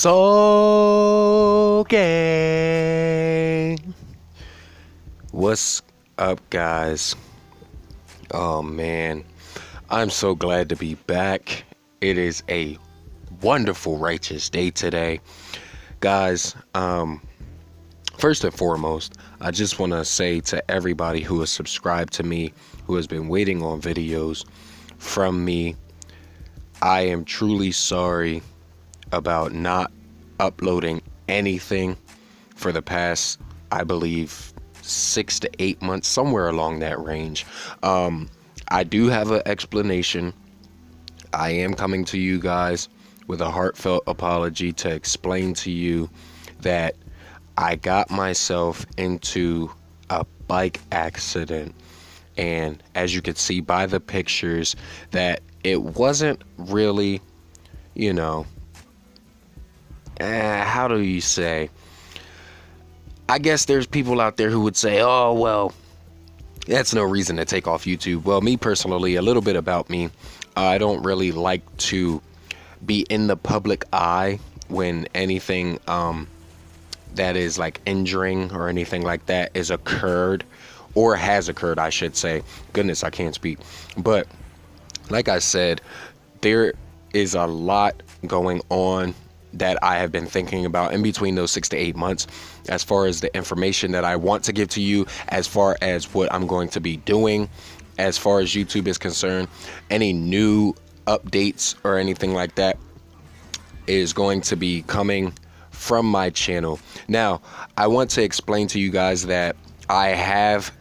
So gang, what's up, guys? Oh man, I'm so glad to be back. It is a wonderful, righteous day today, guys. First and foremost, I just want to say to everybody who has subscribed to me, who has been waiting on videos from me, I am truly sorry about not uploading anything for the past, I believe, 6 to 8 months, somewhere along that range. I do have an explanation. I am coming to you guys with a heartfelt apology to explain to you that I got myself into a bike accident, and as you can see by the pictures, that it wasn't really, you know, how do you say? I guess there's people out there who would say, oh, well, that's no reason to take off YouTube. Well, me personally, a little bit about me, I don't really like to be in the public eye when anything that is like injuring or anything like that is occurred, or has occurred, I should say. Goodness, I can't speak. But like I said, there is a lot going on that I have been thinking about in between those 6 to 8 months, as far as the information that I want to give to you, as far as what I'm going to be doing, as far as YouTube is concerned. Any new updates or anything like that is going to be coming from my channel. Now, I want to explain to you guys that I have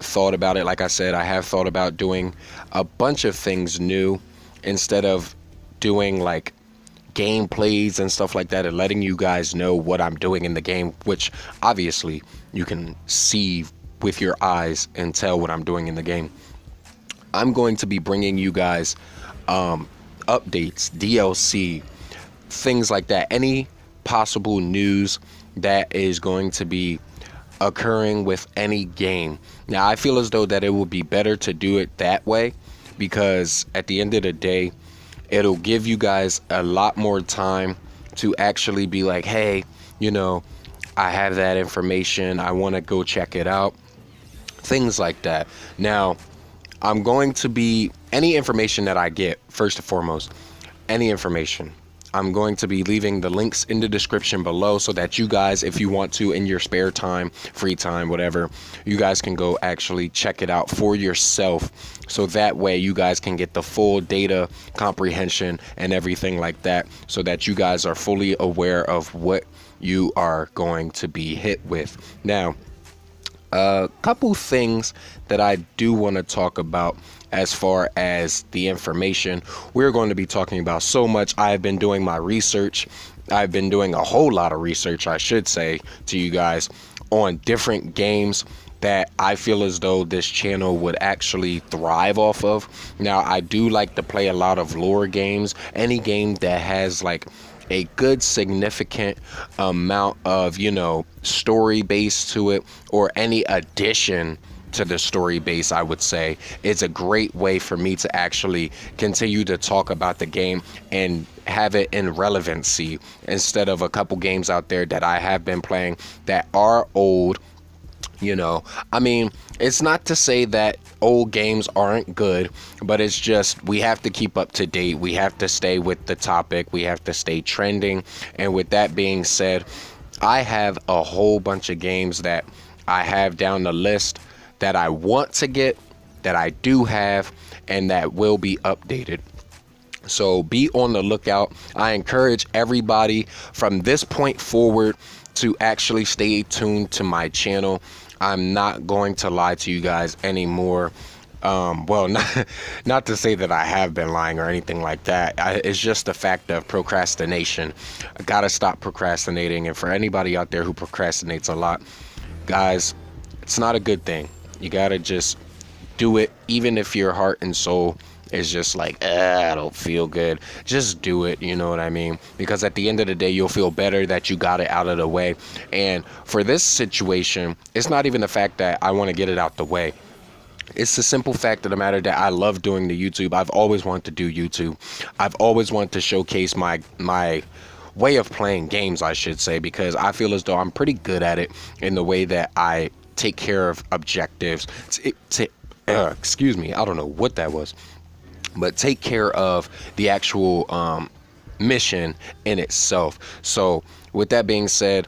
thought about it. Like I said, I have thought about doing a bunch of things new, instead of doing like gameplays and stuff like that and letting you guys know what I'm doing in the game, which obviously you can see with your eyes and tell what I'm doing in the game. I'm going to be bringing you guys updates, DLC, things like that, any possible news that is going to be occurring with any game. Now, I feel as though that it would be better to do it that way, because at the end of the day, it'll give you guys a lot more time to actually be like, hey, you know, I have that information, I want to go check it out, things like that. Now, I'm going to be, any information that I get, first and foremost, any information, I'm going to be leaving the links in the description below, so that you guys, if you want to, in your spare time, free time, whatever, you guys can go actually check it out for yourself. So that way you guys can get the full data comprehension and everything like that, so that you guys are fully aware of what you are going to be hit with. Now, a couple things that I do want to talk about as far as the information. We're going to be talking about so much. I've been doing my research. I've been doing a whole lot of research, I should say, to you guys on different games that I feel as though this channel would actually thrive off of. Now, I do like to play a lot of lore games. Any game that has like a good significant amount of, you know, story base to it, or any addition to the story base, I would say, it's a great way for me to actually continue to talk about the game and have it in relevancy, instead of a couple games out there that I have been playing that are old. You know, I mean, it's not to say that old games aren't good, but it's just, we have to keep up to date. We have to stay with the topic. We have to stay trending. And with that being said, I have a whole bunch of games that I have down the list that I want to get, that I do have, and that will be updated. So be on the lookout. I encourage everybody from this point forward to actually stay tuned to my channel. I'm not going to lie to you guys anymore. Well, not to say that I have been lying or anything like that. It's just the fact of procrastination. I gotta stop procrastinating. And for anybody out there who procrastinates a lot, guys, it's not a good thing. You gotta just do it, even if your heart and soul is just like, I don't feel good. Just do it, you know what I mean? Because at the end of the day, you'll feel better that you got it out of the way. And for this situation, it's not even the fact that I want to get it out the way. It's the simple fact of the matter that I love doing the YouTube. I've always wanted to do YouTube. I've always wanted to showcase my way of playing games, I should say, because I feel as though I'm pretty good at it in the way that I take care of objectives. Excuse me, I don't know what that was, but take care of the actual mission in itself. So with that being said,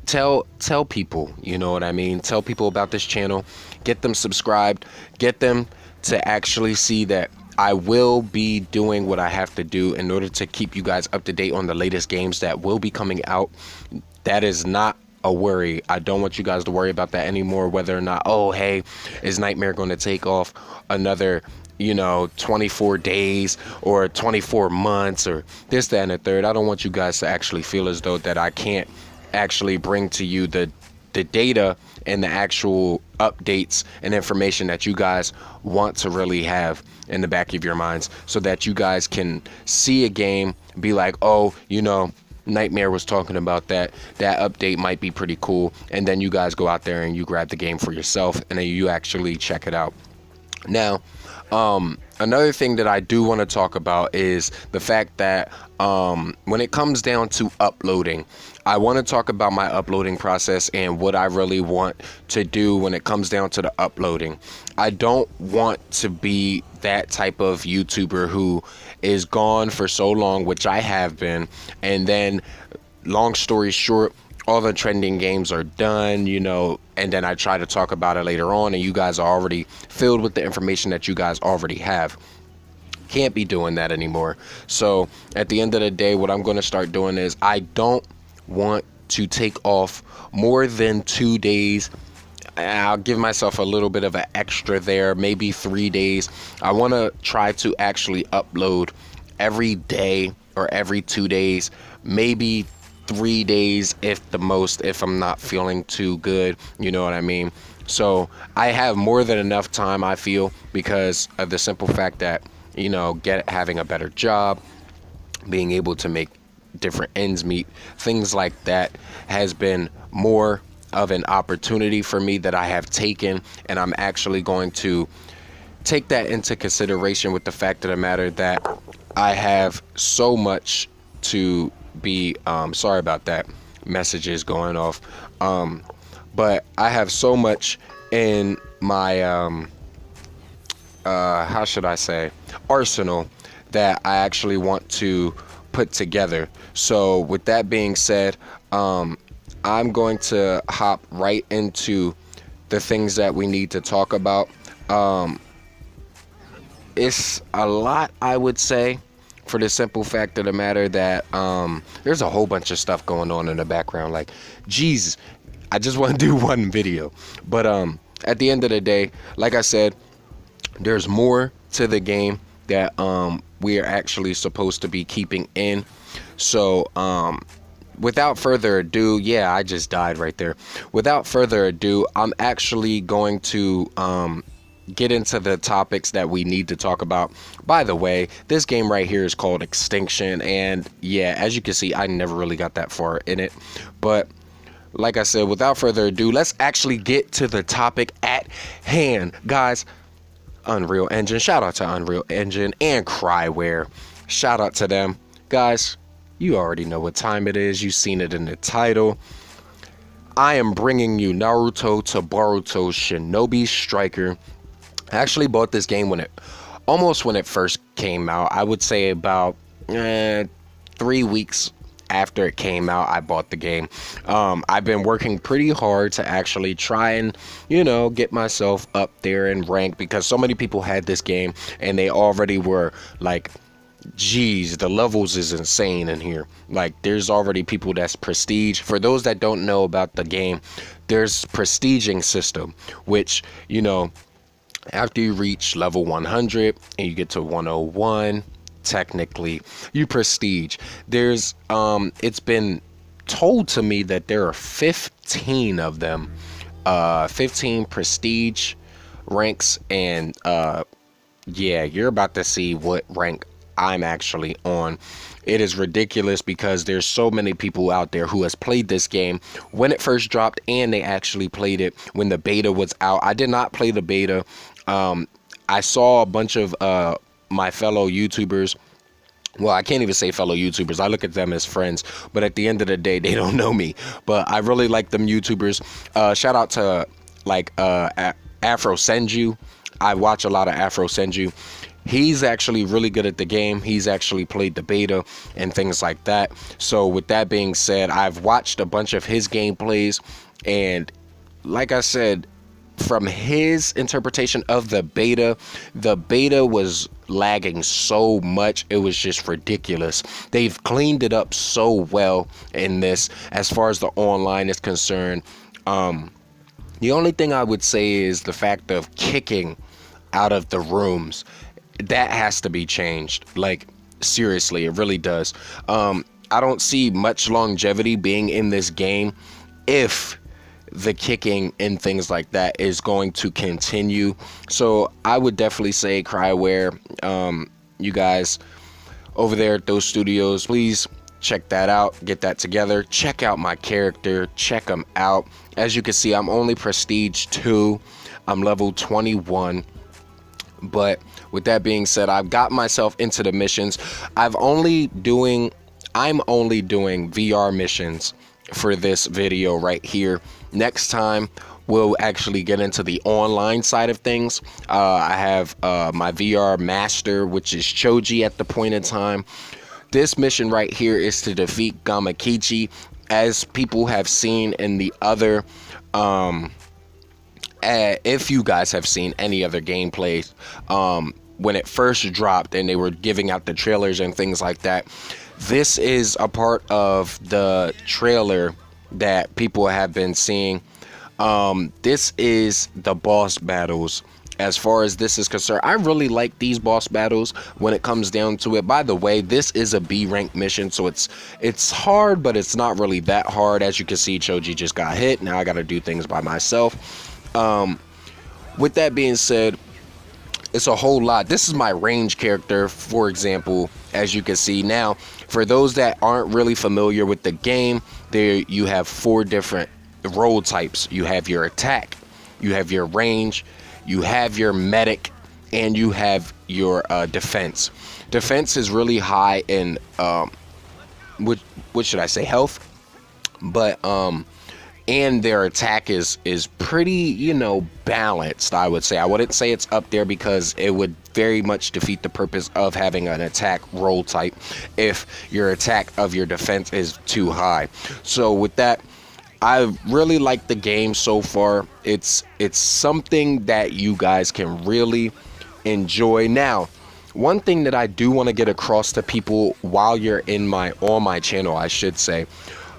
tell people, you know what I mean? Tell people about this channel, get them subscribed, get them to actually see that I will be doing what I have to do in order to keep you guys up to date on the latest games that will be coming out. That is not a worry. I don't want you guys to worry about that anymore, whether or not, oh, hey, is Nightmare going to take off another, 24 days or 24 months or this, that, and the third. I don't want you guys to actually feel as though that I can't actually bring to you the data and the actual updates and information that you guys want to really have in the back of your minds, so that you guys can see a game, be like, oh, Nightmare was talking about that update might be pretty cool, and then you guys go out there and you grab the game for yourself and then you actually check it out. Now, another thing that I do want to talk about is the fact that when it comes down to uploading, I want to talk about my uploading process and what I really want to do when it comes down to the uploading. I don't want to be that type of YouTuber who is gone for so long, which I have been, and then, long story short, all the trending games are done, and then I try to talk about it later on and you guys are already filled with the information that you guys already have. Can't be doing that anymore. So at the end of the day, what I'm going to start doing is I don't want to take off more than 2 days. I'll give myself a little bit of an extra there, maybe 3 days. I want to try to actually upload every day or every 2 days, maybe 3 days if the most, if I'm not feeling too good, you know what I mean? So I have more than enough time, I feel, because of the simple fact that, having a better job, being able to make different ends meet, things like that has been more of an opportunity for me that I have taken, and I'm actually going to take that into consideration with the fact of the matter that I have so much to be sorry about that, messages going off, but I have so much in my how should I say, arsenal that I actually want to put together. So with that being said, I'm going to hop right into the things that we need to talk about. It's a lot, I would say, for the simple fact of the matter that there's a whole bunch of stuff going on in the background. Like, Jesus, I just want to do one video. But at the end of the day, like I said, there's more to the game that we are actually supposed to be keeping in. So without further ado, yeah, I just died right there. Without further ado, I'm actually going to get into the topics that we need to talk about. By the way, this game right here is called Extinction, and yeah, as you can see, I never really got that far in it. But like I said, without further ado, let's actually get to the topic at hand, guys. Unreal Engine, shout out to Unreal Engine and Cryware, shout out to them, guys. You already know what time it is, you've seen it in the title. I am bringing you Naruto to Boruto Shinobi Striker. I actually bought this game when it first came out. I would say about 3 weeks after it came out, I bought the game. I've been working pretty hard to actually try and, get myself up there in rank, because so many people had this game and they already were like, geez, the levels is insane in here. Like, there's already people that's prestige. For those that don't know about the game, there's prestiging system, which, after you reach level 100 and you get to 101, technically you prestige. There's it's been told to me that there are 15 of them, 15 prestige ranks, and yeah, you're about to see what rank I'm actually on. It is ridiculous because there's so many people out there who has played this game when it first dropped, and they actually played it when the beta was out. I did not play the beta. I saw a bunch of my fellow YouTubers well, I can't even say fellow YouTubers. I look at them as friends, but at the end of the day, they don't know me. But I really like them YouTubers. Shout out to like Afro Senju. I watch a lot of Afro Senju. He's actually really good at the game. He's actually played the beta and things like that. So with that being said, I've watched a bunch of his gameplays, and like I said, from his interpretation of the beta was lagging so much, it was just ridiculous. They've cleaned it up so well in this as far as the online is concerned. The only thing I would say is the fact of kicking out of the rooms. That has to be changed. Like, seriously, it really does. I don't see much longevity being in this game if the kicking and things like that is going to continue. So I would definitely say, Cryware, you guys over there at those studios, please check that out, get that together, check out my character, check them out. As you can see, I'm only prestige 2, I'm level 21. But with that being said, I've got myself into the missions. I'm only doing VR missions for this video right here. Next time we'll actually get into the online side of things. I have my VR master, which is Choji at the point in time. This mission right here is to defeat Gamakichi. As people have seen in the other if you guys have seen any other gameplays, when it first dropped and they were giving out the trailers and things like that, this is a part of the trailer that people have been seeing. This is the boss battles. As far as this is concerned, I really like these boss battles when it comes down to it. By the way, this is a B rank mission, so it's hard, but it's not really that hard. As you can see, Choji just got hit. Now I got to do things by myself. With that being said, it's a whole lot. This is my range character, for example, as you can see. Now, for those that aren't really familiar with the game, there you have 4 different role types. You have your attack, you have your range, you have your medic, and you have your defense. Defense is really high in what should I say, health, but and their attack is pretty, you know, balanced, I would say. I wouldn't say it's up there because it would very much defeat the purpose of having an attack role type if your attack of your defense is too high. So with that, I really like the game so far. It's something that you guys can really enjoy. Now, one thing that I do want to get across to people while you're on my channel, I should say,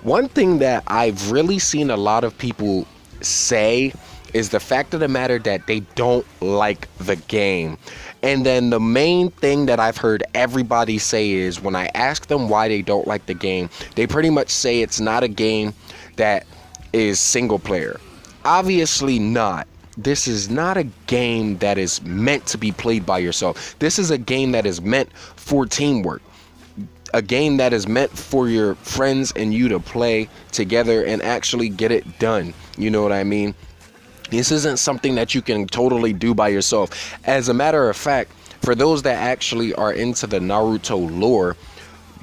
one thing that I've really seen a lot of people say is the fact of the matter that they don't like the game. And then the main thing that I've heard everybody say is when I ask them why they don't like the game, they pretty much say it's not a game that is single player. Obviously not. This is not a game that is meant to be played by yourself. This is a game that is meant for teamwork. A game that is meant for your friends and you to play together and actually get it done. You know what I mean? This isn't something that you can totally do by yourself. As a matter of fact, for those that actually are into the Naruto lore,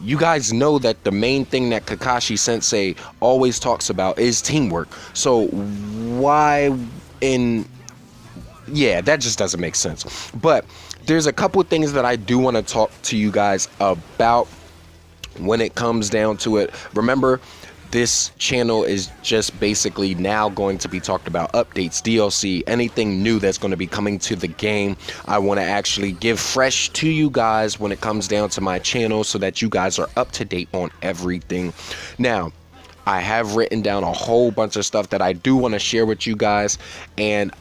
you guys know that the main thing that Kakashi Sensei always talks about is teamwork. So why yeah, that just doesn't make sense. But there's a couple of things that I do want to talk to you guys about when it comes down to it. Remember, this channel is just basically now going to be talked about updates, DLC, anything new that's going to be coming to the game. I want to actually give fresh to you guys when it comes down to my channel so that you guys are up to date on everything. Now, I have written down a whole bunch of stuff that I do want to share with you guys, and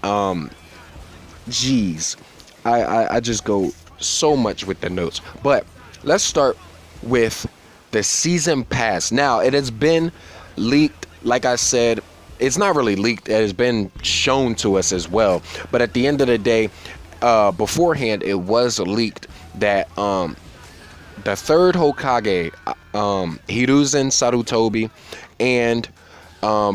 geez, I just go so much with the notes. But let's start with the season pass. Now, it has been leaked. Like I said, it's not really leaked, it has been shown to us as well. But at the end of the day, beforehand, it was leaked that the third Hokage, Hiruzen Sarutobi, and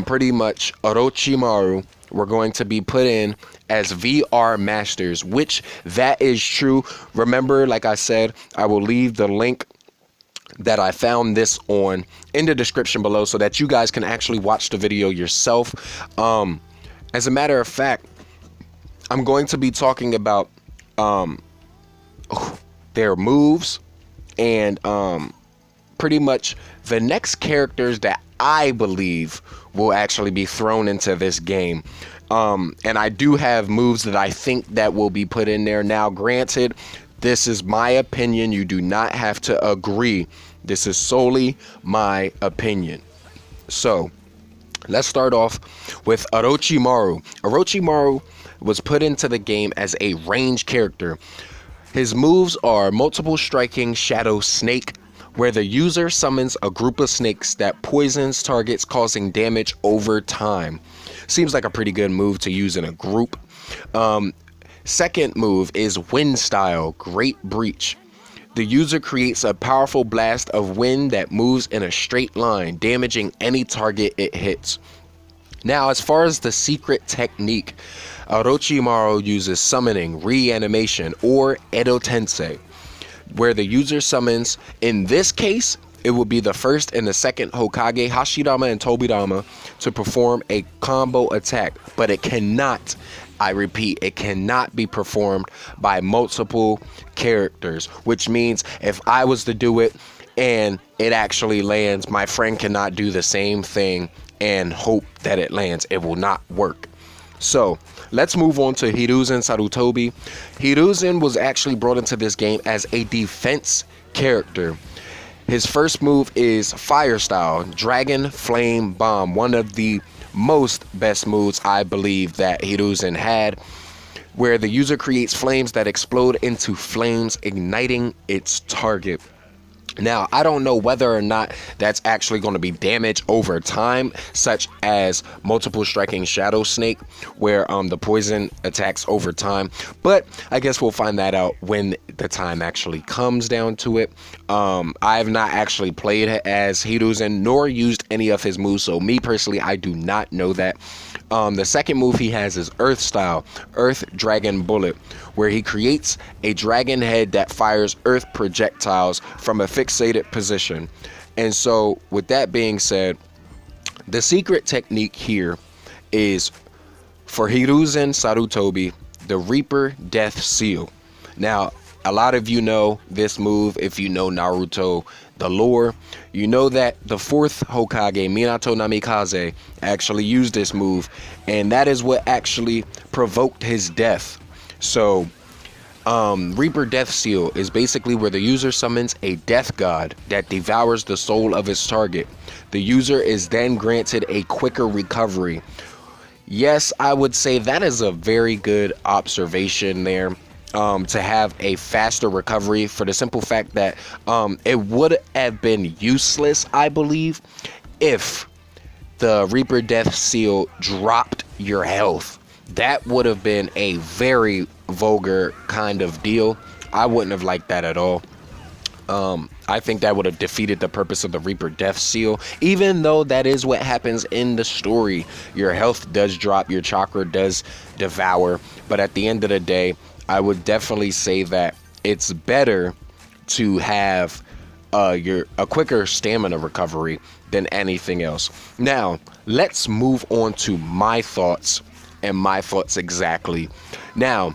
pretty much Orochimaru were going to be put in as VR masters, which that is true. Remember, like I said, I will leave the link that I found this on in the description below so that you guys can actually watch the video yourself. As a matter of fact, I'm going to be talking about their moves and pretty much the next characters that I believe will actually be thrown into this game. And I do have moves that I think that will be put in there. Now, granted, this is my opinion. You do not have to agree. This is solely my opinion. So, let's start off with Orochimaru. Orochimaru was put into the game as a range character. His moves are multiple striking shadow snake, where the user summons a group of snakes that poisons targets, causing damage over time. Seems like a pretty good move to use in a group. Second move is Wind Style, Great Breach. The user creates a powerful blast of wind that moves in a straight line, damaging any target it hits. Now, as far as the secret technique, Orochimaru uses summoning, reanimation, or Edo Tensei, where the user summons, in this case, it will be the first and the second Hokage, Hashirama and Tobirama, to perform a combo attack, but it cannot, I repeat, it cannot be performed by multiple characters, which means if I was to do it and it actually lands, my friend cannot do the same thing and hope that it lands. It will not work. So let's move on to Hiruzen Sarutobi. Hiruzen was actually brought into this game as a defense character. His first move is Fire Style, Dragon Flame Bomb, one of the most best moves I believe that Hiruzen had, where the user creates flames that explode into flames, igniting its target. Now, I don't know whether or not that's actually going to be damage over time, such as multiple striking Shadow Snake, where the poison attacks over time. But I guess we'll find that out when the time actually comes down to it. I have not actually played as Hiruzen nor used any of his moves, so me personally, I do not know that. The second move he has is Earth Style, Earth Dragon Bullet, where he creates a dragon head that fires earth projectiles from a fixated position. And so, with that being said, the secret technique here is for Hiruzen Sarutobi, the Reaper Death Seal. Now, a lot of you know this move if you know Naruto, the lore. You know that the fourth Hokage, Minato Namikaze, actually used this move, and that is what actually provoked his death. So, Reaper Death Seal is basically where the user summons a death god that devours the soul of its target. The user is then granted a quicker recovery. Yes, I would say that is a very good observation there. To have a faster recovery, for the simple fact that it would have been useless, I believe, if the Reaper Death Seal dropped your health. That would have been a very vulgar kind of deal. I wouldn't have liked that at all. I think that would have defeated the purpose of the Reaper Death Seal, even though that is what happens in the story. Your health does drop, your chakra does devour, but at the end of the day, I would definitely say that it's better to have a quicker stamina recovery than anything else. Now, let's move on to my thoughts, and my thoughts exactly. Now,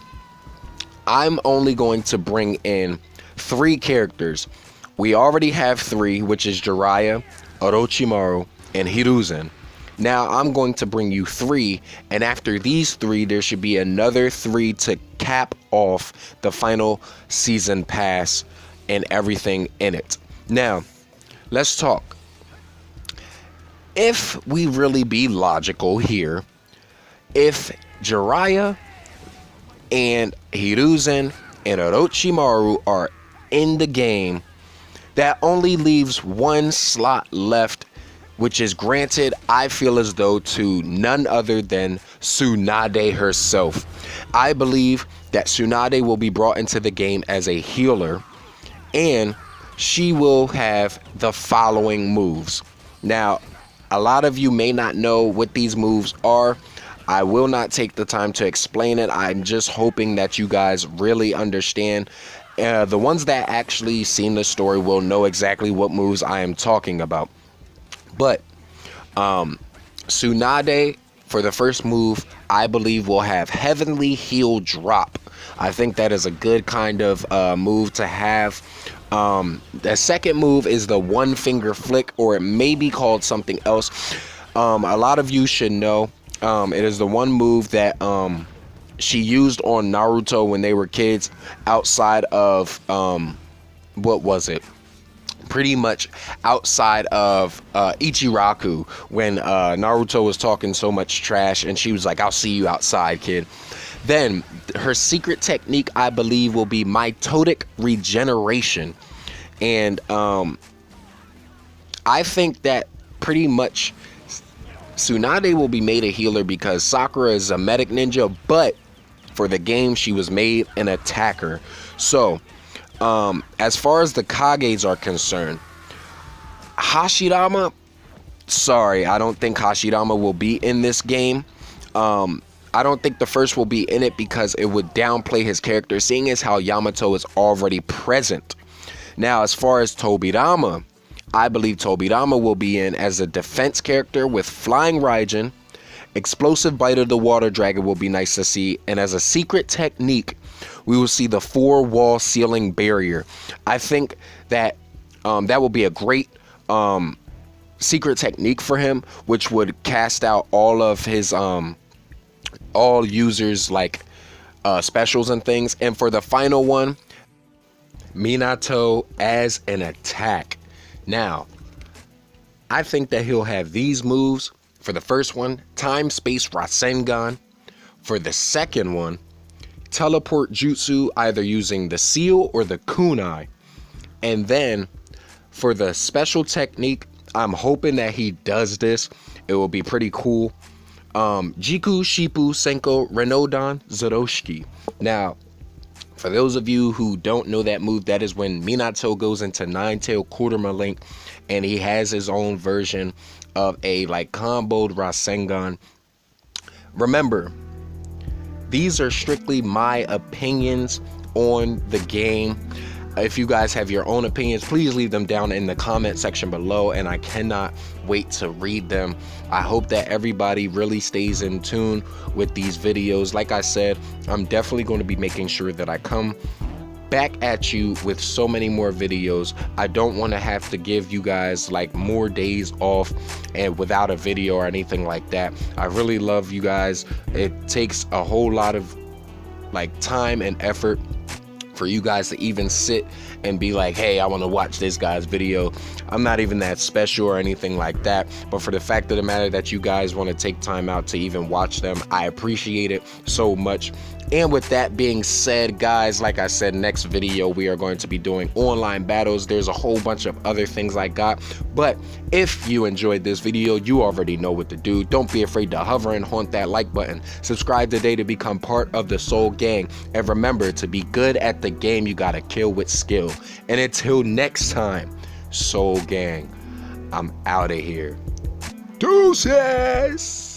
I'm only going to bring in 3 characters. We already have 3, which is Jiraiya, Orochimaru, and Hiruzen. Now I'm going to bring you 3, and after these 3, there should be another 3 to cap off the final season pass and everything in it. Now, let's talk. If we really be logical here, if Jiraiya and Hiruzen and Orochimaru are in the game, that only leaves 1 slot left, which is granted, I feel as though, to none other than Tsunade herself. I believe that Tsunade will be brought into the game as a healer, and she will have the following moves. Now, a lot of you may not know what these moves are. I will not take the time to explain it. I'm just hoping that you guys really understand The ones that actually seen the story will know exactly what moves I am talking about. But Tsunade, for the first move, I believe will have Heavenly Heal Drop. I think that is a good kind of move to have. The second move is the One Finger Flick, or it may be called something else. A lot of you should know. It is the one move that she used on Naruto when they were kids, outside of what was it? Pretty much outside of Ichiraku, when Naruto was talking so much trash and she was like, "I'll see you outside, kid." Then her secret technique, I believe, will be Mitotic Regeneration. And I think that pretty much Tsunade will be made a healer because Sakura is a medic ninja, but for the game she was made an attacker. So as far as the Kages are concerned, Hashirama, sorry, I don't think Hashirama will be in this game. I don't think the first will be in it because it would downplay his character, seeing as how Yamato is already present. Now, as far as Tobirama, I believe Tobirama will be in as a defense character with Flying Raijin. Explosive Bite of the Water Dragon will be nice to see. And as a secret technique, we will see the 4-wall ceiling barrier. I think that that will be a great secret technique for him, which would cast out all of his all users like specials and things. And for the final one, Minato as an attack. Now, I think that he'll have these moves. For the first one, Time Space Rasengan. For the second one, Teleport Jutsu, either using the Seal or the Kunai. And then for the special technique, I'm hoping that he does this. It will be pretty cool. Jiku Shippu Senko Renodan Zoroshiki. Now, for those of you who don't know that move, that is when Minato goes into Nine-Tail Kurama Link and he has his own version of a like comboed Rasengan. Remember, these are strictly my opinions on the game. If you guys have your own opinions, please leave them down in the comment section below, and I cannot wait to read them. I hope that everybody really stays in tune with these videos. Like I said, I'm definitely going to be making sure that I come back at you with so many more videos. I don't want to have to give you guys like more days off and without a video or anything like that. I really love you guys. It takes a whole lot of like time and effort for you guys to even sit and be like, hey, I want to watch this guy's video. I'm not even that special or anything like that, but for the fact of the matter that you guys want to take time out to even watch them, I appreciate it so much. And with that being said, guys, like I said, next video we are going to be doing online battles. There's a whole bunch of other things I got, but if you enjoyed this video, you already know what to do. Don't be afraid to hover and haunt that like button. Subscribe today to become part of the Soul Gang, and remember, to be good at the game, you gotta kill with skill. And until next time, Soul Gang, I'm out of here. Deuces!